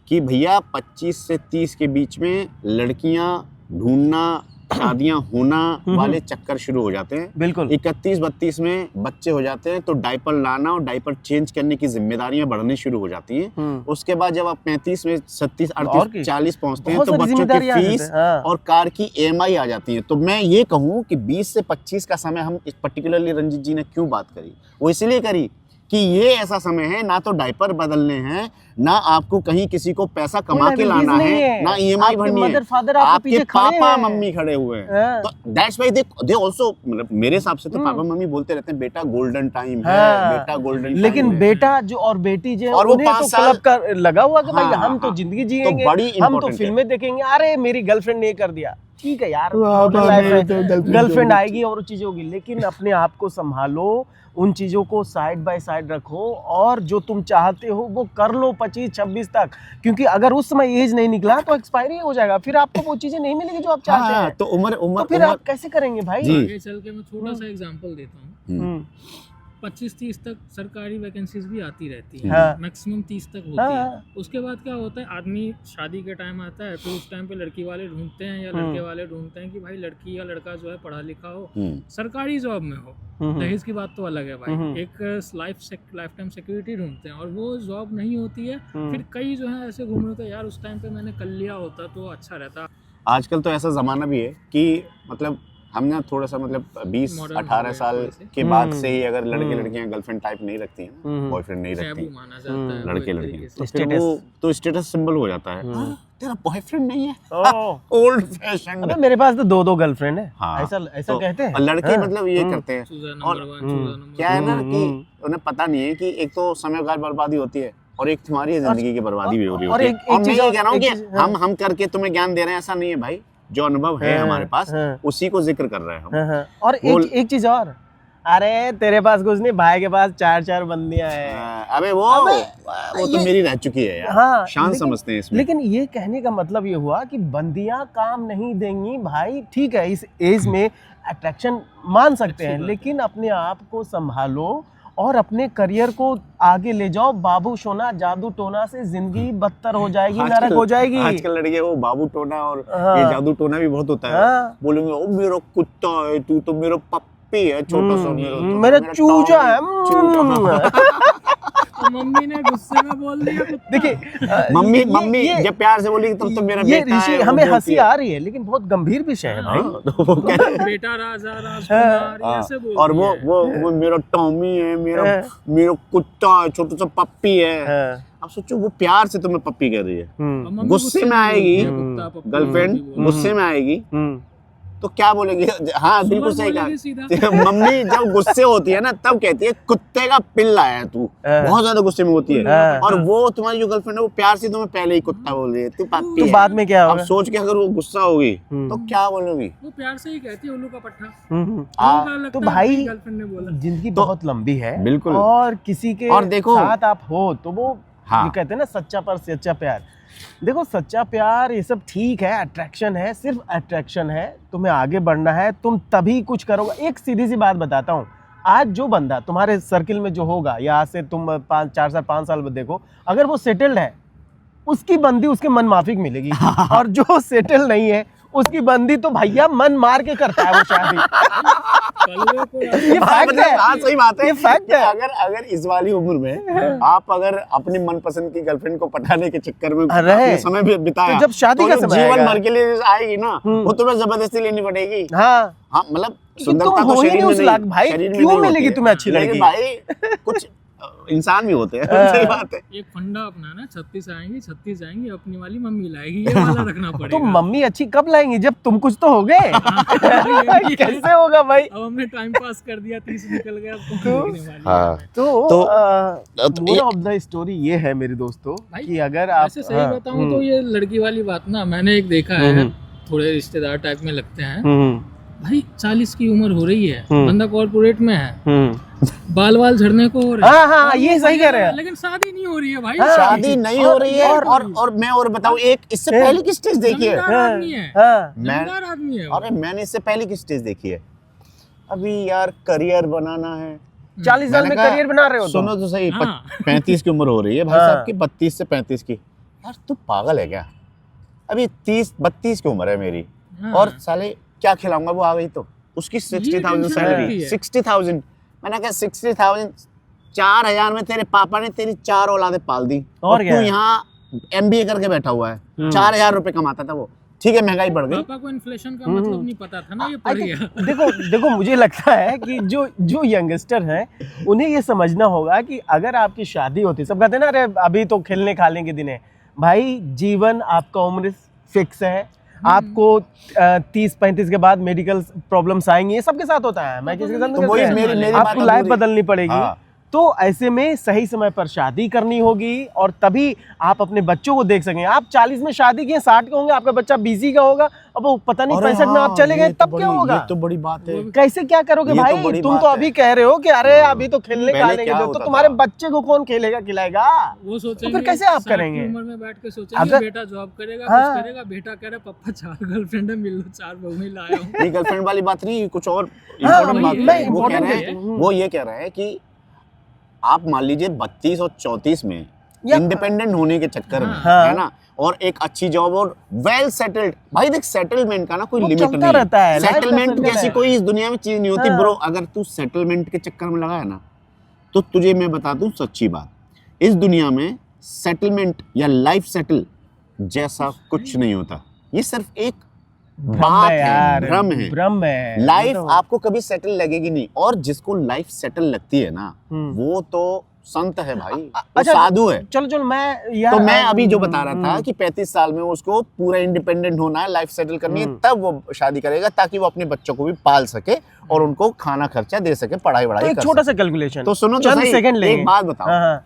कि भैया 25 से 30 के बीच में लड़कियां ढूंढना, शादियां होना वाले चक्कर शुरू हो जाते हैं। बिल्कुल। 31-32 में बच्चे हो जाते हैं तो डायपर लाना और डायपर चेंज करने की जिम्मेदारियां बढ़नी शुरू हो जाती हैं। उसके बाद जब आप 35 में 37, 38, 40 पहुंचते हैं तो बच्चों की फीस और कार की EMI आ जाती है। तो मैं ये कहूँ कि 20 से 25 का समय हम पर्टिकुलरली रंजीत जी ने क्यों बात करी, वो इसलिए करी कि ये ऐसा समय है, ना तो डायपर बदलने हैं, ना आपको कहीं किसी को पैसा कमा के लाना है, ना EMI भरनी है, आपके पापा मम्मी खड़े हुए हैं। तो दैट्स व्हाई दे आल्सो, मेरे हिसाब से तो पापा मम्मी बोलते रहते हैं बेटा गोल्डन टाइम है, बेटा गोल्डन टाइम। लेकिन बेटा जो और बेटी जो और वो उन्हें तो क्लब का लगा हुआ कि भाई हम तो जिंदगी जिएंगे, हम तो फिल्में देखेंगे, अरे मेरी गर्लफ्रेंड ने कर दिया, ठीक है यार, गर्लफ्रेंड आएगी और चीजें होगी, लेकिन अपने आप को संभालो, उन चीज़ों को साइड बाय साइड रखो, और जो तुम चाहते हो वो कर लो 25-26 तक, क्योंकि अगर उस समय एज नहीं निकला तो एक्सपायरी हो जाएगा, फिर आपको वो चीज़ें नहीं मिलेगी जो आप चाहते हैं। तो उम्र फिर आप कैसे करेंगे भाई? आगे चल के मैं छोटा सा एग्जांपल देता हूँ। 25-30 तक सरकारी वैकेंसीज भी आती रहती है, मैक्सिमम 30 तक होती है। उसके बाद क्या होता है, आदमी शादी के टाइम आता है तो उस टाइम पे लड़की वाले ढूंढते हैं या लड़के वाले ढूंढते हैं कि भाई लड़की या लड़का जो है पढ़ा लिखा हो, सरकारी जॉब में हो। दहेज की बात तो अलग है भाई, एक लाइफ टाइम सिक्योरिटी ढूंढते हैं, और वो जॉब नहीं होती है। फिर कई जो है ऐसे घूम रहे होते हैं, यार उस टाइम पे मैंने कर लिया होता तो अच्छा रहता। आजकल तो ऐसा ज़माना भी है कि मतलब हम ना थोड़ा सा मतलब 20-18 Modern साल हो गए के बाद से ही अगर लड़के लड़कियां गर्लफ्रेंड टाइप नहीं रखती हैं, बॉयफ्रेंड नहीं टैबू रखती, माना जाता है वो लड़के एक लड़कियां, तरीके से। तो फिर वो तो स्टेटस सिंबल हो जाता है। तेरा बॉयफ्रेंड नहीं है, ओह, ओल्ड फैशन। अबे मेरे पास तो 2 गर्लफ्रेंड है। हाँ, ऐसा तो कहते हैं। और लड़के हाँ, मतलब ये करते हैं। चूजा और नंबर 1 चूजा नंबर क्या है ना कि हम्म। उन्हें पता नहीं है कि एक तो समय का बर्बादी होती है और एक तुम्हारी जिंदगी की बर्बादी भी हो रही और होती है। एक और मैं चीज ये और- कह रहा हूँ एक कि चीज, हाँ। हम करके तुम्हें ज्ञान दे रहे हैं, ऐसा नहीं है भाई। जो अनुभव है हाँ, हमारे पास हाँ। उसी को जिक्र कर रहे हैं हम। हाँ, हाँ। और वो- एक चीज और, अरे तेरे पास कुछ नहीं, भाई के पास 4 बंदियां हैं। अबे वो तो ये- मेरी रह चुकी है यार। हाँ, शान लेकिन- समझते हैं इसमें। लेकिन ये कहने का मतलब ये हुआ कि बंदियां काम नहीं देंगी भाई, ठीक है इस एज में अट्रैक्शन मान सकते हैं, बात है। लेकिन अपने आप को संभालो और अपने करियर को आगे ले जाओ। बाबू सोना जादू टोना से जिंदगी बदतर हो जाएगी, नरक हो जाएगी। आजकल लड़के वो बाबू टोना और हाँ। ये जादू टोना भी बहुत होता है। हाँ। बोलेंगे ओ मेरा कुत्ता है, तू तो मेरा पप्पी है, छोटा सा मेरा चूजा है। तो मम्मी ने गुस्से में बोल दिया कुत्ता। देखिए मम्मी जब प्यार से बोलेगी तब तो मेरा ये बेटा ऋषि है, वो हमें बोलती हंसी है। आ रही है, लेकिन बहुत गंभीर विषय है भाई। हाँ, तो वो कह रहे हैं। बेटा राजा राजकुमार ऐसे बोल और वो मेरा टॉमी है, मेरा कुत्ता है, छोटा सा पप्पी है। हाँ। अब सोचो वो प्यार से तुम्हें पप्पी कह रही है, मम्मी गुस्से में आएगी, कुत्ता पप्पू गर्लफ्रेंड बोल गुस्से में आएगी तो क्या बोलेगी? हाँ बिल्कुल सही बोलेगी सीधा। कहा। मम्मी जब गुस्से होती है ना तब कहती है कुत्ते का पिल्ला है तू, बहुत ज्यादा गुस्से में होती है। हाँ। और वो तुम्हारी जो गर्लफ्रेंड है वो प्यार से तुम्हें पहले ही कुत्ता बोल रही है, तू पप्पी तो है। बाद में क्या अब होगा? सोच के अगर वो गुस्सा होगी तो क्या बोलोगी? वो प्यार से ही कहती है उल्लू का पट्टा। तो भाई गर्लफ्रेंड ने बोला जिंदगी बहुत लंबी है, बिल्कुल। और किसी के और देखो- साथ आप हो तो वो हाँ। ये कहते हैं ना सच्चा पर सच्चा प्यार। देखो सच्चा प्यार ये सब ठीक है, अट्रैक्शन है, सिर्फ अट्रैक्शन है। तुम्हें आगे बढ़ना है, तुम तभी कुछ करोगे। एक सीधी सी बात बताता हूँ, आज जो बंदा तुम्हारे सर्किल में जो होगा, या आज से तुम 5 साल बाद देखो, अगर वो सेटल्ड है उसकी बंदी उसके मन माफिक मिलेगी। और जो सेटल नहीं है उसकी बंदी तो भैया मन मार के करता है वो शादी। कलवे को ये हाँ, फैक्ट मतलब है, हाँ, सही बात है। ये फैक्ट कि है। अगर इस वाली उम्र में आप अगर अपनी मनपसंद की गर्लफ्रेंड को पटाने के चक्कर में अरे, अपने समय भी बिताया तो जब शादी का जो समय जीवन आएगा। भर के लिए आएगी ना, वो तुम्हें जबरदस्ती लेनी पड़ेगी। हाँ, हाँ मतलब तुम सुंदरता हो तो ही शरीर नहीं में उस नहीं, लायक भाई, शरीर में क्यों नहीं मिलेगी होती है। तुम्हें अच्छी लेकिन लड़की? भाई कुछ इंसान भी होते हैं। सही बात है। एक फंडा अपनाना, 36 आएंगी 36 जाएंगी, अपनी वाली मम्मी लाएगी, ये वाला रखना तो पड़ेगा। मम्मी अच्छी कब लाएंगी? जब तुम कुछ तो हो गए। ये कैसे होगा भाई? अब हमने टाइम पास कर दिया, 30 निकल गया, अब कौन देखने वाली हाँ। है? तो तो मोरल ऑफ द स्टोरी ये है मेरे दोस्तों भाई, कि अगर आप वैसे सही बताऊं तो ये लड़की वाली बात ना मैंने एक देखा है, थोड़े रिश्तेदार टाइप में लगते हैं भाई। 40 की उम्र हो रही है, बंदा कॉर्पोरेट में है, बाल झड़ने को हो रहे हैं। हाँ, ये सही कह रहे हैं। लेकिन शादी नहीं हो रही है भाई। हाँ। शादी नहीं हो रही है। और मैं और बताऊं, एक इससे पहले की स्टेज देखी है। जमींदार आदमी है, हाँ, जमींदार आदमी है वो। अरे मैंने इससे पहले की स्टेज देखी है। अभी यार करियर बनाना है, 40 साल में मैंने कहा, करियर बना रहे हो तुम? सुनो तो सही, हाँ। 35 की उम्र हो रही है भाई हाँ। साहब की, 32 से 35 की। यार तू पागल है क्या? अभी 30-32 की उम्र है मेरी, हाँ। और साले क्या खिलाऊंगा? वो आ गई तो उसकी 60,000 टेंशन सैलरी, रहती है। 60,000। मैंने कहा 60,000, 4,000 में तेरे पापा ने तेरी 4 औलादें पाल दी, और क्या तू है? यहाँ MBA करके बैठा हुआ है। 4,000 रुपए कमाता था वो। ठीक है, महंगाई बढ़ गई। पापा को इन्फ्लेशन का मतलब नहीं पता था ना, ये पड़ गया। देखो मुझे लगता है कि जो यंगस्टर हैं उन्हें ये समझना होगा कि अगर आपकी शादी होती, सब कहते हैं ना अरे अभी तो खेलने खाने के दिन है। भाई जीवन आपका उम्र फिक्स है, आपको 30-35 के बाद मेडिकल प्रॉब्लम्स आएंगी, ये सबके साथ होता है। मैं किसी के साथ तो नहीं वही कहता है। मेरी आपको बात लाइफ अधूरी। बदलनी पड़ेगी। हाँ। तो ऐसे में सही समय पर शादी करनी होगी, और तभी आप अपने बच्चों को देख सकेंगे। आप 40 में शादी किए, 60 के होंगे, आपका बच्चा 20 का होगा, अब वो पता नहीं 65 में आप चले गए, तब क्या होगा? ये तो बड़ी बात है। कैसे क्या करोगे ये तो भाई? बड़ी तुम बात तो है। अभी कह रहे हो कि अरे अभी तो खेलने पहले खाने के क्या दो, तो होता तुम्हारे था? बच्चे को कौन खेलेगा खिलाएगा? वो सोचेंगे तो फिर कैसे आप 60 की करेंगे? उम्र में बैठ के सोचेंगे अगर- बेटा जॉब करेगा, हाँ। कुछ करेगा। बेटा कह रहा पापा 4 गर्लफ्रेंड है, मिल लो, 4 बहुएं लाया हूँ। ये गर्लफ्रेंड वाली बात नहीं, कुछ और हाँ, इम्पोर्टेंट बात मैं है। वो कह important रहे है। हैं, वो ये कह रहे हैं कि आप मान लीजिए 32 और 34 में या- इंडिपेंडेंट होने के चक्कर में, हाँ। है ना, और एक अच्छी जॉब और वेल सेटल्ड। भाई देख, सेटलमेंट का ना कोई वो लिमिट चलता नहीं रहता है, life सेटलमेंट का जैसी circle है। कोई इस दुनिया में चीज नहीं होती हाँ। ब्रो। अगर तू सेटलमेंट के चक्कर में लगा है ना, तो तुझे मैं बता दूं सच्ची बात, इस दुनिया में सेटलमेंट या लाइफ सेटल जैसा कुछ नहीं होता। ये सिर्फ एक बात है, यार, भ्रम है। भ्रम है। लाइफ मतलब- आपको कभी सेटल लगेगी नहीं, और जिसको लाइफ सेटल लगती है ना, वो तो संत है भाई, वो अच्छा, साधु है। चलो मैं यार, तो मैं अभी जो बता रहा था कि 35 साल में उसको पूरा इंडिपेंडेंट होना है, लाइफ सेटल करनी है, तब वो शादी करेगा, ताकि वो अपने बच्चों को भी पाल सके और उनको खाना खर्चा दे सके, पढ़ाई तो वढ़ाई एक कर छोटा सके। सा कैलकुलेशन, तो सुनो तो चंद सही, सेकंड लेंगे। एक बात बताओ, हाँ, हाँ।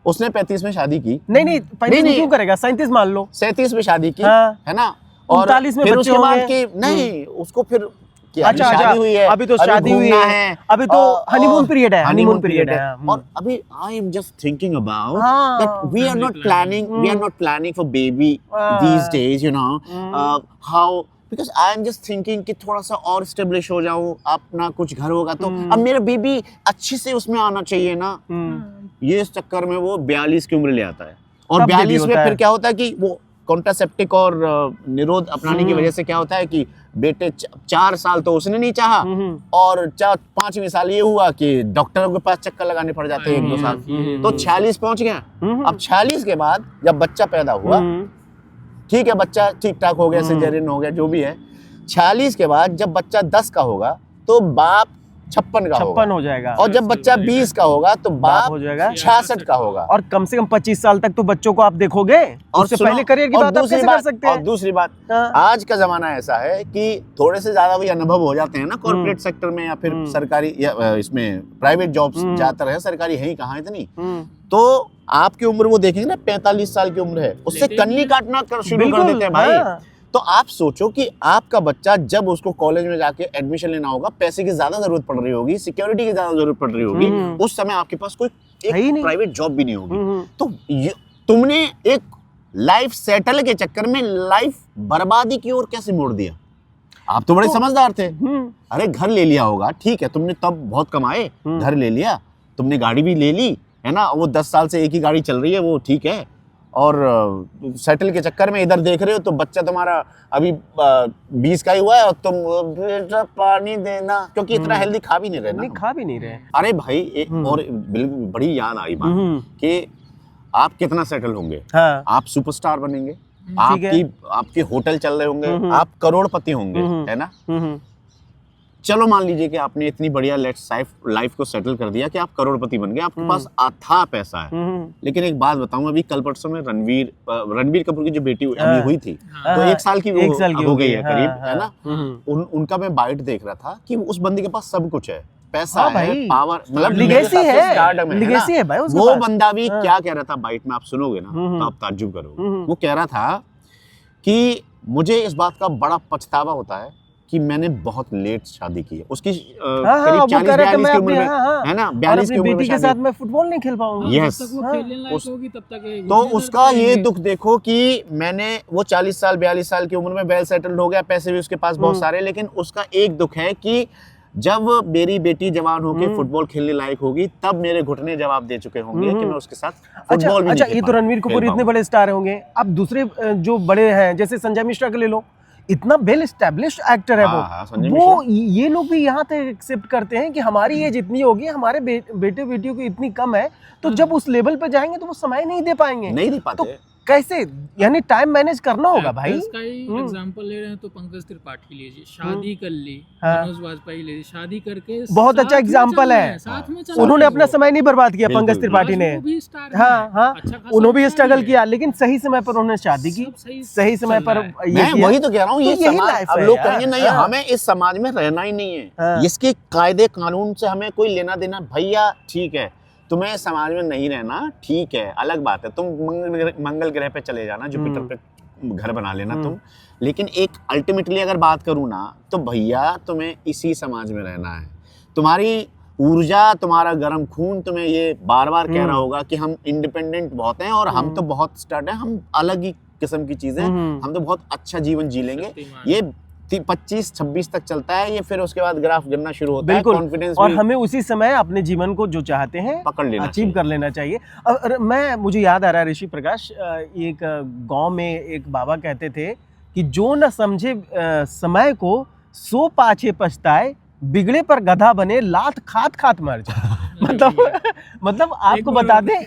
उसने 35 में शादी की, नहीं 35 में क्यों करेगा, 37 मान लो। 37 में शादी की, हाँ। है ना, और 39 में फिर बच्चे उसके बाद होंगे। की नहीं, उसको फिर कि अच्छा, अभी शादी हुई है, अभी तो शादी हुई घूमना है, अभी तो हनीमून पीरियड है, हनीमून पीरियड है। और अभी I am just thinking about हाँ। That we are not planning for baby these days, you know, how, because I am just thinking कि थोड़ा सा और स्टेब्लिश हो जाऊं, अपना कुछ घर होगा तो अब मेरा बेबी अच्छी से उसमें आना चाहिए ना। ये इस चक्कर में वो 42 की उम्र ले आता है, और तब baby 42 में होता है। फिर क्या होता है कि वो कॉन्ट्रासेप्टिक और निरोध अपनाने की वजह से क्या होता है कि बेटे 4 साल तो उसने नहीं चाहा, और 5वें साल ये हुआ कि डॉक्टरों के पास चक्कर लगाने पड़ जाते हैं 1-2 साल, तो 46 पहुंच गया। अब 46 के बाद जब बच्चा पैदा हुआ, ठीक है, बच्चा ठीक ठाक हो गया, सिजेरियन हो गया, जो भी है, 46 के बाद जब बच्चा 10 का होगा तो बाप 56 का होगा, 56 हो जाएगा, और जब बच्चा 20 का होगा तो बाप हो जाएगा 66 का होगा। और कम से कम 25 साल तक तो बच्चों को आप देखोगे, और उससे सुनो, पहले करियर की और बात आप दूसरी कैसे कर सकते और हैं। दूसरी बात, हाँ। आज का जमाना ऐसा है कि थोड़े से ज्यादा भी अनुभव हो जाते हैं ना कॉर्पोरेट सेक्टर में, या फिर सरकारी, या इसमें प्राइवेट जॉब्स ज्यादातर है, सरकारी है ही कहाँ इतनी, तो आपकी उम्र वो देखेंगे ना, 45 साल की उम्र है, उससे कन्नी काटना शुरू कर देते हैं भाई। हाँ। तो आप सोचो कि आपका बच्चा जब उसको कॉलेज में जाके एडमिशन लेना होगा, पैसे की ज्यादा जरूरत पड़ रही होगी, सिक्योरिटी की ज्यादा जरूरत पड़ रही होगी, उस समय आपके पास कोई एक प्राइवेट जॉब भी नहीं होगी, तो तुमने एक लाइफ सेटल के चक्कर में लाइफ बर्बादी की ओर कैसे मोड़ दिया? आप तो बड़े समझदार थे। अरे घर ले लिया होगा, ठीक है, तुमने तब बहुत कमाए, घर ले लिया, तुमने गाड़ी भी ले ली, है ना, वो 10 साल से एक ही गाड़ी चल रही है, वो ठीक है, और सेटल के चक्कर में इधर देख रहे हो तो बच्चा तुम्हारा अभी 20 का ही हुआ है, और तुम बेटा पानी देना, क्योंकि इतना हेल्दी खा भी नहीं रहे ना, खा भी नहीं रहे। अरे भाई और बड़ी याद आई बात कि आप कितना सेटल होंगे, हाँ। आप सुपरस्टार बनेंगे, है। आपके होटल चल रहे होंगे, आप करोड़पति होंगे, है ना। चलो मान लीजिए कि आपने इतनी बढ़िया लाइफ को सेटल कर दिया कि आप करोड़पति बन गए, आपके पास अथाह पैसा है, लेकिन एक बात बताऊं, अभी कल परसों में रणबीर कपूर की जो बेटी अभी हुई थी, तो 1 साल की हो गई है करीब, है ना, उनका मैं बाइट देख रहा था कि उस बंदी के पास सब कुछ है, पैसा है, पावर, मतलब लिगेसी है भाई, वो बंदा भी क्या कह रहा था बाइट में, आप सुनोगे ना तो आप ताज्जुब करोगे। वो कह रहा था कि मुझे इस बात का बड़ा पछतावा होता है कि मैंने बहुत लेट शादी की है, उसकी करीब 40-42 की उम्र में, है ना, 42 की उम्र में के साथ मैं फुटबॉल नहीं खेल पाऊंगा। यस, तो उसका ये दुख देखो कि मैंने, वो 40 साल 42 साल की उम्र में वेल सेटल्ड हो गया, पैसे भी उसके पास बहुत सारे, लेकिन उसका एक दुख है कि जब मेरी बेटी जवान होकर फुटबॉल खेलने लायक होगी, तब मेरे घुटने जवाब दे चुके होंगे कि मैं उसके साथ फुटबॉल भी अच्छा, ये तो रणवीर कपूर इतने बड़े स्टार होंगे, अब दूसरे जो बड़े हैं जैसे संजय मिश्रा के ले लो, इतना वेल एस्टेब्लिश्ड एक्टर है वो ये लोग भी यहाँ तक एक्सेप्ट करते हैं कि हमारी एज इतनी होगी, हमारे बेटे बेटियों की इतनी कम है, तो जब उस लेवल पे जाएंगे तो वो समय नहीं दे पाएंगे, नहीं दे पाते, तो कैसे, यानी टाइम मैनेज करना होगा भाई। इसका ही एग्जांपल ले रहे हैं तो पंकज त्रिपाठी लीजिए, शादी कर ली, मनोज वाजपेयी लीजिए, शादी करके बहुत अच्छा एग्जांपल है, उन्होंने अपना समय नहीं बर्बाद किया पंकज त्रिपाठी ने, हाँ, उन्होंने भी स्ट्रगल किया, लेकिन सही समय पर उन्होंने शादी की, सही समय पर। मैं वही तो कह रहा हूँ, ये समाज, अब लोग कहेंगे नहीं हमें इस समाज में रहना ही नहीं है, इसके कायदे कानून से हमें कोई लेना देना, भैया ठीक है, तुम्हें समाज में नहीं रहना, ठीक है, अलग बात है, तुम मंगल ग्रह पे चले जाना, जुपिटर पे घर बना लेना तुम, लेकिन एक अल्टीमेटली अगर बात करूँ ना, तो भैया तुम्हें इसी समाज में रहना है, तुम्हारी ऊर्जा, तुम्हारा गर्म खून तुम्हें ये बार बार कह रहा होगा कि हम इंडिपेंडेंट बहुत हैं, और हम तो बहुत स्टार्ट हैं, हम अलग ही किस्म की चीजें, हम तो बहुत अच्छा जीवन जी लेंगे, ये 25-26 तक चलता है, ये फिर उसके बाद ग्राफ गिरना शुरू होता है, कॉन्फिडेंस, और हमें उसी समय अपने जीवन को जो चाहते हैं पकड़ लेना, अचीव कर लेना चाहिए। मुझे याद आ रहा है ऋषि प्रकाश, एक गांव में एक बाबा कहते थे कि जो न समझे समय को सो पाछे पछताए, बिगड़े पर गधा बने, लात खात खात मर जाए। मतलब आपको बता दें,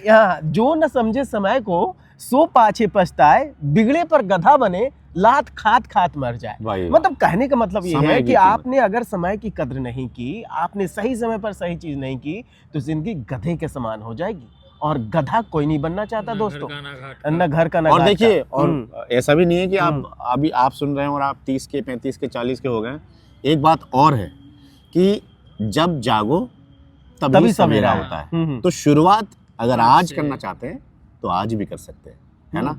जो न समझे समय को सो पाछे पछताए, बिगड़े पर गधा बने, लात खात खात मर जाए। वाह। मतलब कहने का मतलब ये समय है की कि कीमत। आपने अगर समय की कद्र नहीं की, आपने सही समय पर सही चीज नहीं की, तो जिंदगी गधे के समान हो जाएगी। और गधा कोई नहीं बनना चाहता ना दोस्तों, घर का, ना घाट का। न घर का न और घाट देखिए, का। और ऐसा भी नहीं है कि आप अभी आप सुन रहे हैं और आप 30 के 35 के 40 के हो गए। एक बात और है कि जब जागो तभी सवेरा होता है। तो शुरुआत अगर आज करना चाहते हैं तो आज भी कर सकते हैं, है ना।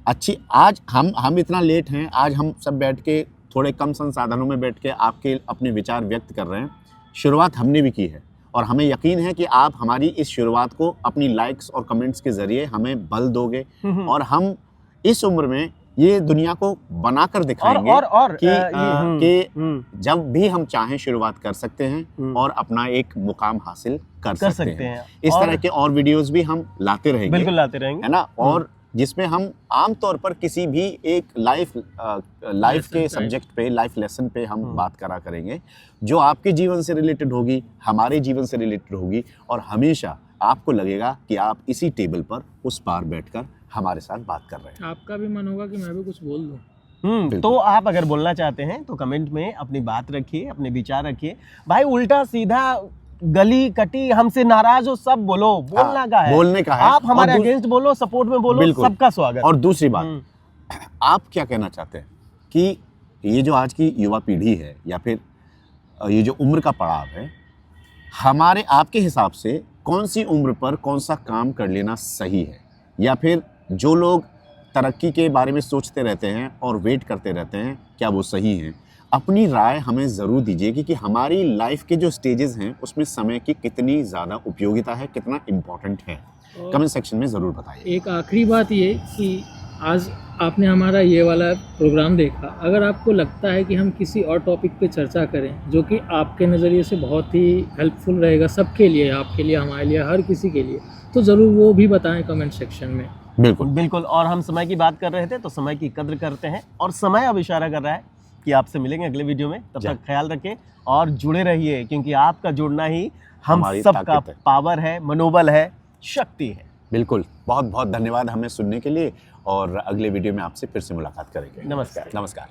अच्छी, आज हम इतना लेट हैं, आज हम सब बैठ के थोड़े कम संसाधनों में बैठ के आपके अपने विचार व्यक्त कर रहे हैं। शुरुआत हमने भी की है और हमें यकीन है कि आप हमारी इस शुरुआत को अपनी लाइक्स और कमेंट्स के जरिए हमें बल दोगे और हम इस उम्र में ये दुनिया को बनाकर दिखाएंगे कि जब भी हम चाहें शुरुआत कर सकते हैं और अपना एक मुकाम हासिल कर सकते हैं। इस तरह के और वीडियोस भी हम लाते रहेंगे, बिल्कुल लाते रहेंगे, है ना। और जिसमें हम आमतौर पर किसी भी एक लाइफ के सब्जेक्ट पे, लाइफ लेसन पे हम बात करा करेंगे जो आपके जीवन से रिलेटेड होगी, हमारे जीवन से रिलेटेड होगी और हमेशा आपको लगेगा कि आप इसी टेबल पर उस पार बैठकर हमारे साथ बात कर रहे हैं। आपका भी मन होगा कि मैं भी कुछ बोल दूं। तो आप अगर बोलना चाहते हैं तो कमेंट में अपनी बात रखिए, अपने विचार रखिए। भाई उल्टा सीधा गली कटी हमसे नाराज हो सब बोलो, बोलना का है, बोलने का है। आप हमारे अगेंस्ट बोलो, सपोर्ट में बोलो, सबका स्वागत। और दूसरी बात, आप क्या कहना चाहते हैं कि ये जो आज की युवा पीढ़ी है या फिर ये जो उम्र का पड़ाव है, हमारे आपके हिसाब से कौन सी उम्र पर कौन सा काम कर लेना सही है, या फिर जो लोग तरक्की के बारे में सोचते रहते हैं और वेट करते रहते हैं, क्या वो सही हैं? अपनी राय हमें ज़रूर दीजिए कि हमारी लाइफ के जो स्टेजेस हैं उसमें समय की कितनी ज़्यादा उपयोगिता है, कितना इम्पोर्टेंट है। कमेंट सेक्शन में ज़रूर बताइए। एक आखिरी बात ये कि आज आपने हमारा ये वाला प्रोग्राम देखा, अगर आपको लगता है कि हम किसी और टॉपिक पे चर्चा करें जो कि आपके नज़रिए से बहुत ही हेल्पफुल रहेगा सबके लिए, आपके लिए, हमारे लिए, हर किसी के लिए, तो ज़रूर वो भी बताएं कमेंट सेक्शन में। बिल्कुल बिल्कुल। और हम समय की बात कर रहे थे तो समय की कद्र करते हैं और समय अब इशारा कर रहा है कि आपसे मिलेंगे अगले वीडियो में। तब तक ख्याल रखें और जुड़े रहिए, क्योंकि आपका जुड़ना ही हम सबका पावर है, मनोबल है, शक्ति है। बिल्कुल। बहुत बहुत धन्यवाद हमें सुनने के लिए और अगले वीडियो में आपसे फिर से मुलाकात करेंगे। नमस्कार। नमस्कार।